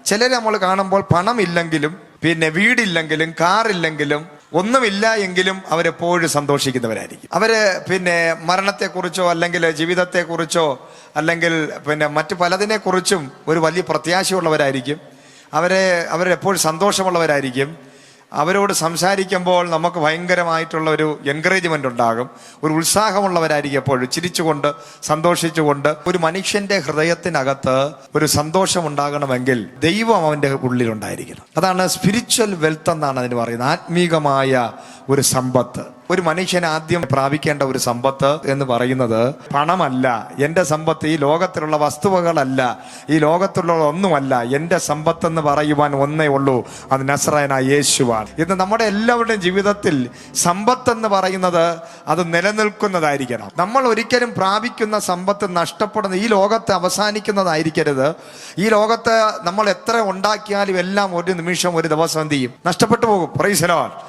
ചിലർ നമ്മൾ കാണുമ്പോൾ പണമില്ലെങ്കിലും പിന്നെ വീടില്ലെങ്കിലും കാറില്ലെങ്കിലും ഒന്നുമില്ല എങ്കിലും അവരെപ്പോഴും സന്തോഷിക്കുന്നവരായിരിക്കും. അവര് പിന്നെ മരണത്തെക്കുറിച്ചോ അല്ലെങ്കിൽ ജീവിതത്തെക്കുറിച്ചോ അല്ലെങ്കിൽ പിന്നെ മറ്റു പലതിനെക്കുറിച്ചും ഒരു വലിയ പ്രത്യാശയുള്ളവരായിരിക്കും. അവരെപ്പോഴും സന്തോഷമുള്ളവരായിരിക്കും. അവരോട് സംസാരിക്കുമ്പോൾ നമുക്ക് ഭയങ്കരമായിട്ടുള്ള ഒരു എൻകറേജ്മെന്റ് ഉണ്ടാകും. ഒരു ഉത്സാഹമുള്ളവരായിരിക്കും. എപ്പോഴും ചിരിച്ചുകൊണ്ട് സന്തോഷിച്ചുകൊണ്ട്. ഒരു മനുഷ്യന്റെ ഹൃദയത്തിനകത്ത് ഒരു സന്തോഷം ഉണ്ടാകണമെങ്കിൽ ദൈവം അവന്റെ ഉള്ളിലുണ്ടായിരിക്കണം. അതാണ് സ്പിരിച്വൽ വെൽത്ത് എന്നാണ് അതിന് പറയുന്നത്. ആത്മീകമായ ഒരു സമ്പത്ത്. ഒരു മനുഷ്യൻ ആദ്യം പ്രാപിക്കേണ്ട ഒരു സമ്പത്ത് എന്ന് പറയുന്നത് പണമല്ല. എൻ്റെ സമ്പത്ത് ഈ ലോകത്തിലുള്ള വസ്തുവകളല്ല, ഈ ലോകത്തിലുള്ള ഒന്നുമല്ല. എൻ്റെ സമ്പത്ത് എന്ന് പറയുവാൻ ഒന്നേ ഉള്ളൂ, അത് നസ്രായനായ യേശുവാണ്. ഇന്ന് നമ്മുടെ എല്ലാവരുടെയും ജീവിതത്തിൽ സമ്പത്ത് എന്ന് പറയുന്നത് അത് നിലനിൽക്കുന്നതായിരിക്കണം. നമ്മൾ ഒരിക്കലും പ്രാപിക്കുന്ന സമ്പത്ത് നഷ്ടപ്പെടുന്ന ഈ ലോകത്ത് അവസാനിക്കുന്നതായിരിക്കരുത്. ഈ ലോകത്ത് നമ്മൾ എത്ര ഉണ്ടാക്കിയാലും എല്ലാം ഒരു നിമിഷം ഒരു ദിവസം എന്ത് ചെയ്യും? നഷ്ടപ്പെട്ടു പോകും. Praise the Lord.